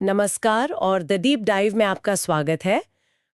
नमस्कार और the deep dive में आपका स्वागत है।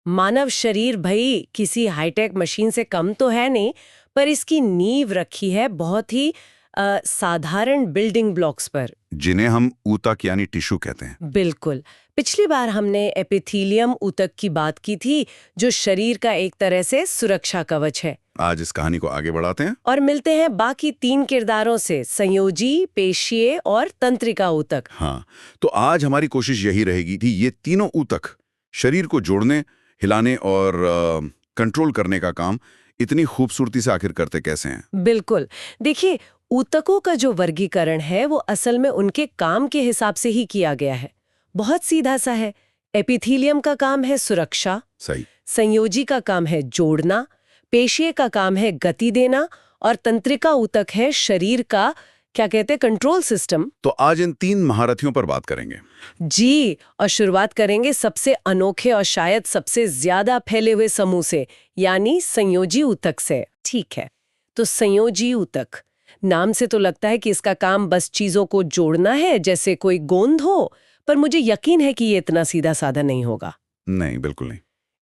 मानव शरीर भई किसी हाईटेक मशीन से कम तो है नहीं, पर इसकी नींव रखी है बहुत ही साधारण बिल्डिंग ब्लॉक्स पर। जिन्हें हम ऊतक यानी टिश्यू कहते हैं। बिल्कुल। पिछली बार हमने एपिथेलियम ऊतक की बात की थी, जो शरीर का एक तरह से सुरक्षा कवच है। आज इस कहानी को आगे बढ़ाते हैं और मिलते हैं बाकी 3 किरदारों से, संयोजी, पेशीय और तंत्रिका ऊतक। हाँ, तो आज हमारी कोशिश यही रहेगी कि ये तीनों ऊतक शरीर को जोड़ने, हिलाने और कंट्रोल करने का काम इतनी खूबसूरती से आखिर करते कैसे हैं। बिल्कुल। देखिए, ऊतकों का जो वर्गीकरण है वो असल में उनके काम के हिसाब से ही किया गया है। बहुत सीधा सा है। एपिथेलियम का काम है सुरक्षा, सही। संयोजी का काम है जोड़ना, पेशीय का काम है गति देना और तंत्रिका ऊतक है शरीर का, क्या कहते हैं, कंट्रोल सिस्टम। तो आज इन 3 महारथियों पर बात करेंगे। जी, और शुरुआत करेंगे सबसे अनोखे और शायद सबसे ज्यादा फैले हुए समूह से, यानी संयोजी ऊतक से। ठीक है, तो संयोजी ऊतक, नाम से तो लगता है कि इसका काम बस चीजों को जोड़ना है, जैसे कोई गोंद हो, पर मुझे यकीन है कि ये इतना सीधा साधा नहीं होगा। नहीं, बिल्कुल नहीं।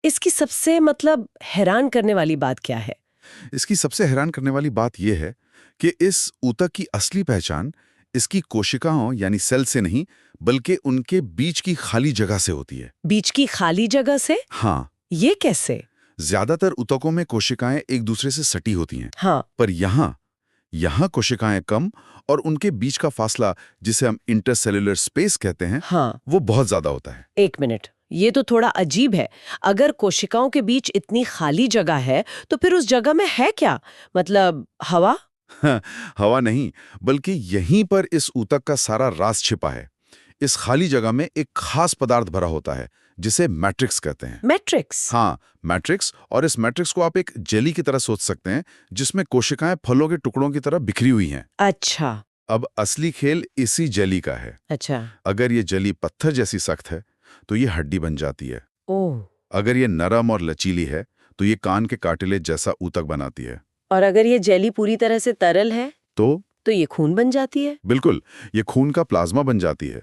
इसकी सबसे हैरान करने वाली बात क्या है? इसकी सबसे हैरान करने वाली बात यह है कि इस ऊतक की असली पहचान इसकी कोशिकाओं यानी सेल से नहीं, बल्कि उनके बीच की खाली जगह से होती है। बीच की खाली जगह से? हाँ। ये कैसे? ज्यादातर ऊतकों में कोशिकाएं एक दूसरे से सटी होती हैं। हाँ। पर यहाँ कोशिकाएं कम और उनके बीच का फासला, जिसे हम इंटरसेल्युलर स्पेस कहते हैं, हाँ। वो बहुत ज्यादा होता है। एक मिनट, ये तो थोड़ा अजीब है। अगर कोशिकाओं के बीच इतनी खाली जगह है, तो फिर उस जगह में है क्या? मतलब हवा? हवा नहीं, बल्कि यहीं पर इस ऊतक का सारा राज छिपा है। इस खाली जगह में एक खास पदार्थ भरा होता है, जिसे मैट्रिक्स कहते हैं। मैट्रिक्स? हाँ, मैट्रिक्स। और इस मैट्रिक्स को आप एक जेली की तरह सोच सकते हैं, जिसमें कोशिकाएं फलों के टुकड़ों की तरह बिखरी हुई हैं। अच्छा। अब असली खेल इसी जेली का है। अच्छा। अगर ये जेली पत्थर जैसी सख्त है, तो ये हड्डी बन जाती है। ओह। अगर ये नरम और लचीली है, तो ये कान के कार्टिलेज जैसा ऊतक बनाती है। और अगर ये जेली पूरी तरह से तरल है, तो ये खून बन जाती है? बिल्कुल, ये खून का प्लाज्मा बन जाती है।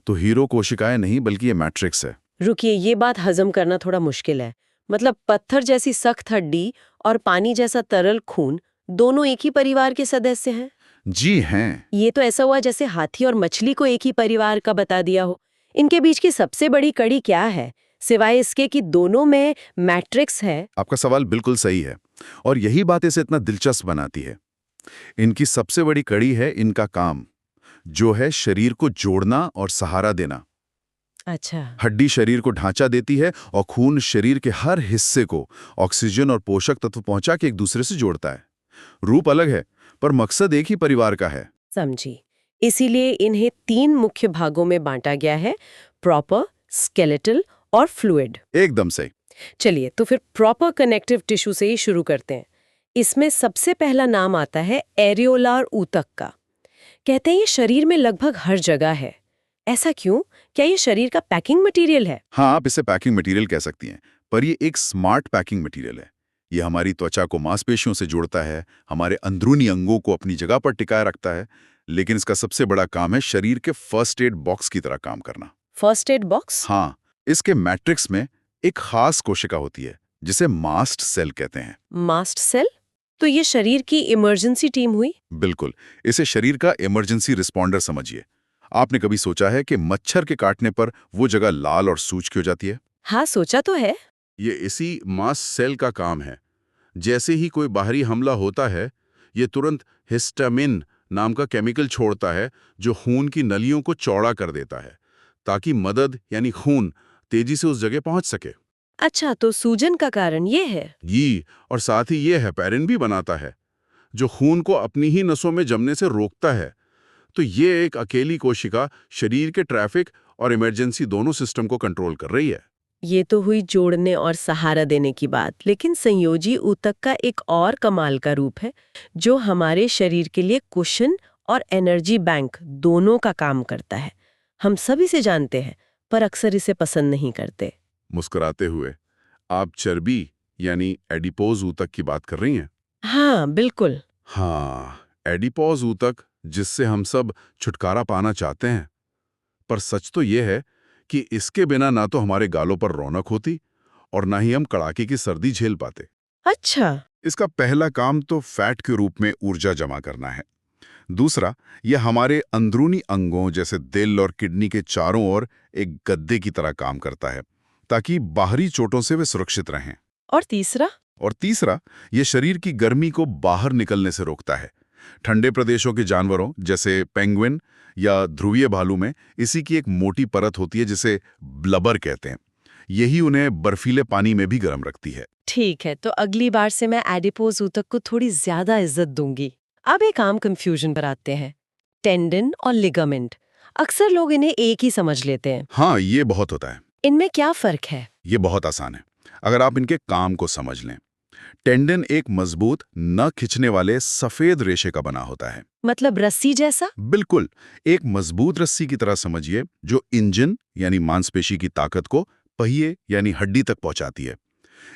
तो हीरो कोशिकाएं नहीं, बल्कि ये मैट्रिक्स है। रुकिए, ये बात हजम करना थोड़ा मुश्किल है। मतलब पत्थर जैसी सख्त हड्डी और पानी जैसा तरल खून, दोनों एक ही परिवार के सदस्य हैं? जी हैं। ये तो ऐसा हुआ जैसे हाथी और मछली को एक ही परिवार का बता दिया हो। इनके बीच की सबसे बड़ी कड़ी क्या है, सिवाय इसके कि दोनों में मैट्रिक्स है? आपका सवाल बिल्कुल सही है, और यही बात इसे इतना दिलचस्प बनाती है। इनकी सबसे बड़ी कड़ी है इनका काम, जो है शरीर को जोड़ना और सहारा देना। अच्छा। हड्डी शरीर को ढांचा देती है और खून शरीर के हर हिस्से को ऑक्सीजन और पोषक तत्व पहुंचा के एक दूसरे से जोड़ता है। रूप अलग है, पर मकसद एक ही परिवार का है। समझी। इसीलिए इन्हें 3 मुख्य भागों में बांटा गया है, प्रॉपर, स्केलेटल और फ्लूइड। एकदम सही। चलिए, तो फिर प्रॉपर कनेक्टिव टिश्यू से ही शुरू करते हैं। इसमें सबसे पहला नाम आता है एरियोलार ऊतक का। कहते हैं ये शरीर में लगभग हर जगह है। ऐसा क्यों? क्या ये शरीर का पैकिंग मटेरियल है? हाँ, आप इसे पैकिंग मटेरियल कह सकती हैं, पर ये एक स्मार्ट पैकिंग मटेरियल है। ये हमारी त्वचा को मांसपेशियों से जोड़ता है, हमारे अंदरूनी अंगों को अपनी जगह पर टिकाए रखता है, लेकिन इसका सबसे बड़ा काम है शरीर के फर्स्ट एड बॉक्स की तरह काम करना। First aid box? हाँ, इसके मैट्रिक्स में एक खास कोशिका होती है, जिसे मास्ट सेल कहते हैं। Mast cell? तो ये शरीर की इमरजेंसी टीम हुई? बिल्कुल, इसे शरीर का इमरजेंसी रिस्पॉन्डर समझिए। आपने कभी सोचा है कि मच्छर के काटने पर वो जगह लाल और सूज क्यों जाती है? हाँ, सोचा तो है। ये इसी मास्ट सेल का काम है। जैसे ही कोई बाहरी हमला होता है, ये तुरंत हिस्टामिन नाम का केमिकल छोड़ता है, जो खून की नलियों को चौड़ा कर देता है, ताकि मदद यानी खून तेजी से उस जगह पहुंच सके। अच्छा, तो सूजन का कारण ये है? जी, और साथ ही ये हेपेरिन भी बनाता है, जो खून को अपनी ही नसों में जमने से रोकता है। तो ये एक अकेली कोशिका शरीर के ट्रैफिक और इमरजेंसी दोनों सिस्टम को कंट्रोल कर रही है। ये तो हुई जोड़ने और सहारा देने की बात, लेकिन संयोजी ऊतक का एक और कमाल का रूप है, जो हमारे शरीर के लिए कुशन और एनर्जी बैंक दोनों का काम करता है। हम सभी इसे जानते हैं, पर अक्सर इसे पसंद नहीं करते। मुस्कुराते हुए, आप चर्बी यानी एडिपोज ऊतक की बात कर रही हैं? हाँ, बिल्कुल। हाँ, एडिपोज ऊतक, जिससे हम सब छुटकारा पाना चाहते हैं। पर सच तो यह है कि इसके बिना ना तो हमारे गालों पर रौनक होती और ना ही हम कड़ाके की सर्दी झेल पाते। अच्छा। इसका पहला काम तो फैट के रूप में ऊर्जा जमा करना है। दूसरा, यह हमारे अंदरूनी अंगों जैसे दिल और किडनी के चारों ओर एक गद्दे की तरह काम करता है, ताकि बाहरी चोटों से वे सुरक्षित रहें। और तीसरा? और तीसरा, यह शरीर की गर्मी को बाहर निकलने से रोकता है। ठंडे प्रदेशों के जानवरों जैसे पेंगुइन या ध्रुवीय भालू में इसी की एक मोटी परत होती है जिसे ब्लबर कहते हैं। यही उन्हें बर्फीले पानी में भी गर्म रखती है। ठीक है, तो अगली बार से मैं एडिपोज ऊतक को थोड़ी ज्यादा इज्जत दूंगी। अब एक आम कंफ्यूजन पर आते हैं, टेंडन और लिगामेंट। अक्सर लोग इन्हें एक ही समझ लेते हैं। हाँ, ये बहुत होता है। इनमें क्या फर्क है? ये बहुत आसान है, अगर आप इनके काम को समझ लें। टेंडन एक मजबूत, न खिंचने वाले सफेद रेशे का बना होता है। मतलब रस्सी जैसा? बिल्कुल, एक मजबूत रस्सी की तरह समझिए, जो इंजन यानी मांसपेशी की ताकत को पहिए यानी हड्डी तक पहुंचाती है।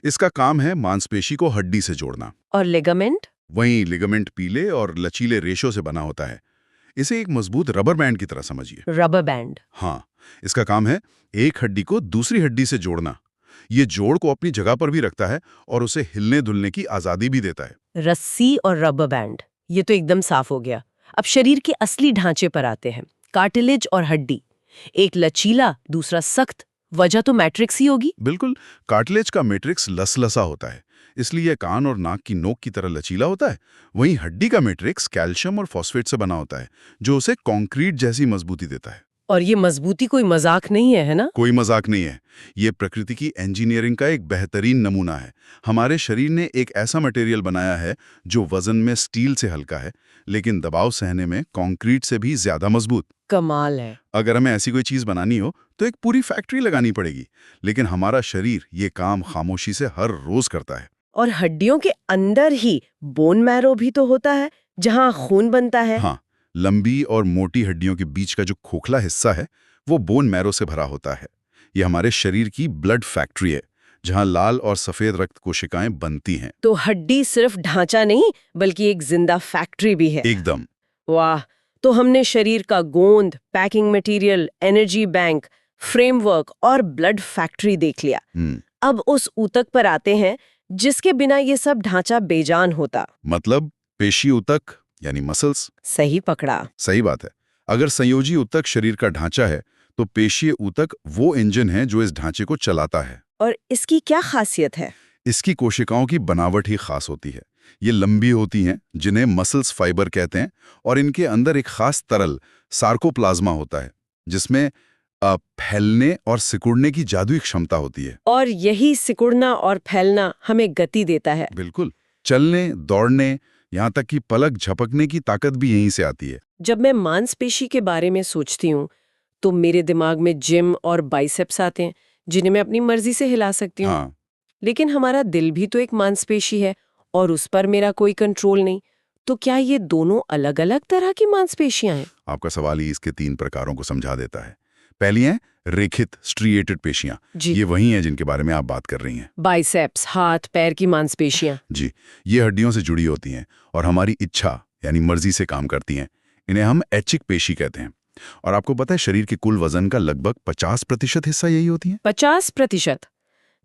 इसका काम है मांसपेशी को हड्डी से जोड़ना। और लिगामेंट? वहीं लिगामेंट पीले और लचीले रेशों से बना होता है। इसे एक मजबूत रबर बैंड की तरह समझिए। Rubber band? हाँ, इसका काम है एक हड्डी को दूसरी हड्डी से जोड़ना। ये जोड़ को अपनी जगह पर भी रखता है और उसे हिलने धुलने की आजादी भी देता है। रस्सी और रबर बैंड, ये तो एकदम साफ हो गया। अब शरीर के असली ढांचे पर आते हैं, कार्टिलेज और हड्डी। एक लचीला, दूसरा सख्त। वजह तो मैट्रिक्स ही होगी। बिल्कुल, कार्टिलेज का मैट्रिक्स लसलसा होता है, इसलिए यह कान और नाक की नोक की तरह लचीला होता है। वहीं हड्डी का मैट्रिक्स कैल्शियम और फॉस्फेट से बना होता है, जो उसे कंक्रीट जैसी मजबूती देता है। और ये मजबूती कोई मजाक नहीं है ना? कोई मजाक नहीं है, ये प्रकृति की इंजीनियरिंग का एक बेहतरीन नमूना है। हमारे शरीर ने एक ऐसा मटेरियल बनाया है जो वजन में स्टील से हल्का है, लेकिन दबाव सहने में कंक्रीट से भी ज्यादा मजबूत। कमाल है। अगर हमें ऐसी कोई चीज बनानी हो तो एक पूरी फैक्ट्री लगानी पड़ेगी, लेकिन हमारा शरीर ये काम खामोशी से हर रोज करता है। और हड्डियों के अंदर ही बोन मैरो भी तो होता है, जहाँ खून बनता है। हाँ, लंबी और मोटी हड्डियों के बीच का जो खोखला हिस्सा है वो बोन मैरो से भरा होता है। ये हमारे शरीर की ब्लड फैक्ट्री है, जहाँ लाल और सफेद रक्त कोशिकाएं बनती हैं। तो हड्डी सिर्फ ढांचा नहीं, बल्कि एक जिंदा फैक्ट्री भी है। एकदम। वाह! तो हमने शरीर का गोंद, packing material, energy bank, framework और ब्लड फैक्ट्री देख लिया। अब उस ऊतक पर आते हैं जिसके बिना ये सब ढांचा बेजान होता। मतलब पेशी ऊतक यानी मसल्स। सही पकड़ा। सही बात है। अगर संयोजी ऊतक शरीर का ढांचा है तो पेशीय ऊतक वो इंजन है जो इस ढांचे को चलाता है। और इसकी क्या खासियत है? इसकी कोशिकाओं की बनावट ही खास होती है। ये लंबी होती हैं, जिन्हें मसल्स फाइबर कहते हैं, और इनके अंदर एक खास तरल सार्कोप्लाज्मा होता है, जिसमें फैलने और सिकुड़ने की जादुई क्षमता होती है। और यही सिकुड़ना और फैलना हमें गति देता है। बिल्कुल, चलने, दौड़ने, यहाँ तक कि पलक झपकने की ताकत भी यहीं से आती है। जब मैं मांसपेशी के बारे में सोचती हूँ तो मेरे दिमाग में जिम और बाइसेप्स आते हैं, जिन्हें मैं अपनी मर्जी से हिला सकती हूँ। हाँ, लेकिन हमारा दिल भी तो एक मांसपेशी है और उस पर मेरा कोई कंट्रोल नहीं। तो क्या ये दोनों अलग-अलग तरह की मांसपेशियां हैं? आपका सवाल ही इसके 3 प्रकारों को समझा देता है। पहली है रेखित स्ट्रिएटेड पेशियां। जी। ये वही हैं जिनके बारे में आप बात कर रही हैं। बाइसेप्स, हाथ पैर की मांसपेशियां। जी, ये हड्डियों से जुड़ी होती हैं और हमारी इच्छा यानी मर्जी से काम करती हैं। इन्हें हम ऐच्छिक पेशी कहते हैं। और आपको पता है, शरीर के कुल वजन का लगभग 50% हिस्सा यही होती हैं। 50%?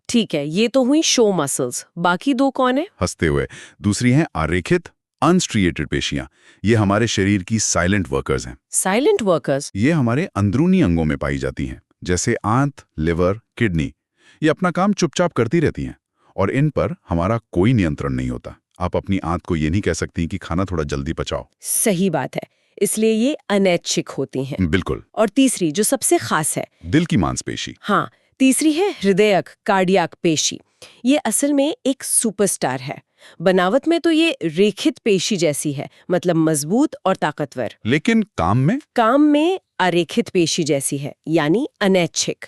ठीक है, ये तो हुई शो मसल्स। बाकी दो कौन है? हंसते हुए, दूसरी हैं आरेखित अनस्ट्रिएटेड पेशियां। ये हमारे शरीर की साइलेंट वर्कर्स हैं। Silent workers? ये हमारे अंदरूनी अंगों में पाई जाती हैं, जैसे आंत, लिवर, किडनी। ये अपना काम चुपचाप करती रहती हैं और इन पर हमारा कोई नियंत्रण नहीं होता। आप अपनी आंत को ये नहीं कह सकती कि खाना थोड़ा जल्दी पचाओ। सही बात है, इसलिए ये अनैच्छिक होती हैं। बिल्कुल। और तीसरी जो सबसे खास है, दिल की मांसपेशी। हाँ, तीसरी है हृदयक, कार्डियाक पेशी। ये असल में एक सुपरस्टार है। बनावट में तो ये रेखित पेशी जैसी है, मतलब मजबूत और ताकतवर। लेकिन काम में अरेखित पेशी जैसी है, यानी अनैच्छिक।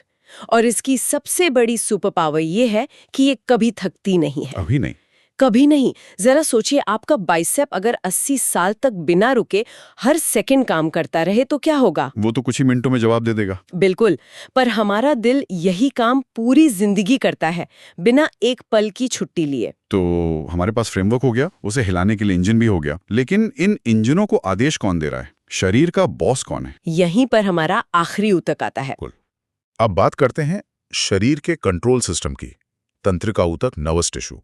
और इसकी सबसे बड़ी सुपर पावर ये है कि ये कभी थकती नहीं है। अभी नहीं। कभी नहीं। जरा सोचिए, आपका बाइसेप अगर 80 साल तक बिना रुके हर सेकंड काम करता रहे तो क्या होगा? वो तो कुछ ही मिनटों में जवाब दे देगा। बिल्कुल, पर हमारा दिल यही काम पूरी जिंदगी करता है, बिना एक पल की छुट्टी लिए। तो हमारे पास फ्रेमवर्क हो गया, उसे हिलाने के लिए इंजन भी हो गया, लेकिन इन इंजनों को आदेश कौन दे रहा है? शरीर का बॉस कौन है? यहीं पर हमारा आखिरी ऊतक आता है। अब बात करते हैं शरीर के कंट्रोल सिस्टम की। तंत्रिका ऊतक, नर्वस टिश्यू।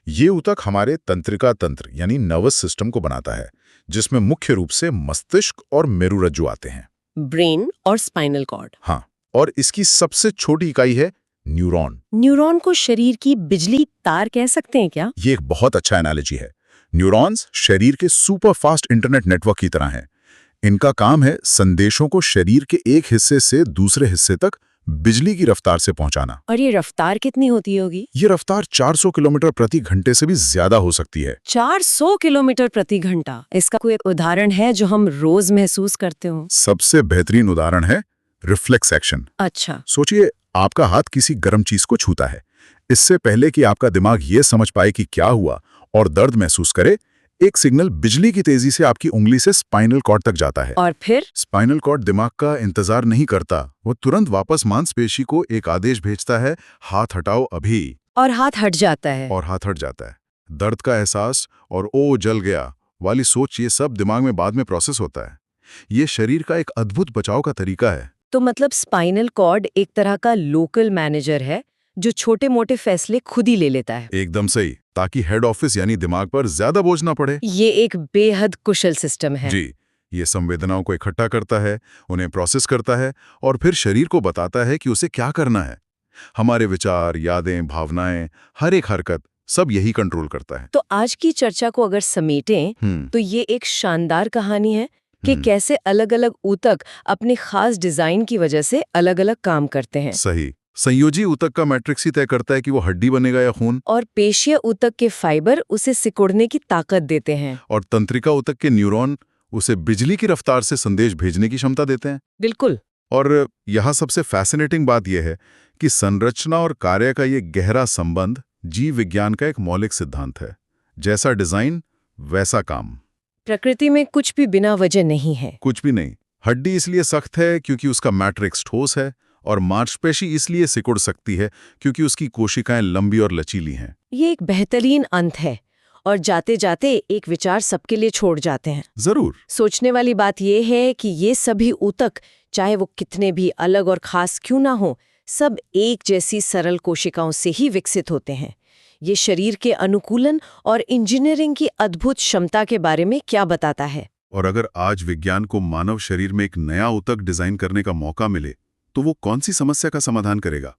ये ऊतक हमारे तंत्रिका तंत्र यानी नर्वस सिस्टम को बनाता है, जिसमें मुख्य रूप से मस्तिष्क और मेरुरज्जु आते हैं। ब्रेन और स्पाइनल कॉर्ड। हाँ, और इसकी सबसे छोटी इकाई है न्यूरॉन। न्यूरॉन को शरीर की बिजली तार कह सकते हैं क्या? ये एक बहुत अच्छा एनालॉजी है। न्यूरॉन्स शरीर के सुपर फास्ट इंटरनेट नेटवर्क की तरह हैं। इनका काम है संदेशों को शरीर के एक हिस्से से दूसरे हिस्से तक बिजली की रफ्तार से पहुंचाना। और ये रफ्तार कितनी होती होगी? ये रफ्तार 400 किलोमीटर प्रति घंटे से भी ज्यादा हो सकती है। 400 किलोमीटर प्रति घंटा। इसका कोई उदाहरण है जो हम रोज महसूस करते हो? सबसे बेहतरीन उदाहरण है रिफ्लेक्स एक्शन। अच्छा। सोचिए, आपका हाथ किसी गर्म चीज को छूता है। इससे पहले कि आपका दिमाग ये समझ पाए कि क्या हुआ और दर्द महसूस करे, एक सिग्नल बिजली की तेजी से आपकी उंगली से स्पाइनल कॉर्ड तक जाता है। और फिर? स्पाइनल कॉर्ड दिमाग का इंतजार नहीं करता, वो तुरंत वापस मांसपेशी को एक आदेश भेजता है, हाथ हटाओ अभी। और हाथ हट जाता है। और हाथ हट जाता है। दर्द का एहसास और ओ जल गया वाली सोच, ये सब दिमाग में बाद में प्रोसेस होता है। ये शरीर का एक अद्भुत बचाव का तरीका है। तो मतलब स्पाइनल कॉर्ड एक तरह का लोकल मैनेजर है जो छोटे मोटे फैसले खुद ही ले लेता है। एकदम सही, ताकि हेड ऑफिस यानी दिमाग पर ज्यादा बोझ ना पड़े। ये एक बेहद कुशल सिस्टम है। जी, ये संवेदनाओं को इकट्ठा करता है, उन्हें प्रोसेस करता है और फिर शरीर को बताता है कि उसे क्या करना है। हमारे विचार, यादें, भावनाएं, हर एक हरकत, सब यही कंट्रोल करता है। तो आज की चर्चा को अगर समेटें तो ये एक शानदार कहानी है कि कैसे अलग-अलग ऊतक अपने खास डिजाइन की वजह से अलग-अलग काम करते हैं। सही। संयोजी ऊतक का मैट्रिक्स ही तय करता है कि वो हड्डी बनेगा या खून। और पेशीय ऊतक के फाइबर उसे सिकुड़ने की ताकत देते हैं। और तंत्रिका ऊतक के न्यूरॉन उसे बिजली की रफ्तार से संदेश भेजने की क्षमता देते हैं। बिल्कुल। और यहाँ सबसे फैसिनेटिंग बात यह है कि संरचना और कार्य का ये गहरा संबंध जीव विज्ञान का एक मौलिक सिद्धांत है। जैसा डिजाइन वैसा काम। प्रकृति में कुछ भी बिना वजह नहीं है। कुछ भी नहीं। हड्डी इसलिए सख्त है क्योंकि उसका मैट्रिक्स ठोस है, और मांसपेशी इसलिए सिकुड़ सकती है क्योंकि उसकी कोशिकाएं लंबी और लचीली हैं। ये एक बेहतरीन अंत है और जाते जाते एक विचार सबके लिए छोड़ जाते हैं। जरूर। सोचने वाली बात यह है कि ये सभी ऊतक, चाहे वो कितने भी अलग और खास क्यों ना हो, सब एक जैसी सरल कोशिकाओं से ही विकसित होते हैं। ये शरीर के अनुकूलन और इंजीनियरिंग की अद्भुत क्षमता के बारे में क्या बताता है? और अगर आज विज्ञान को मानव शरीर में एक नया ऊतक डिजाइन करने का मौका मिले, तो वो कौन सी समस्या का समाधान करेगा?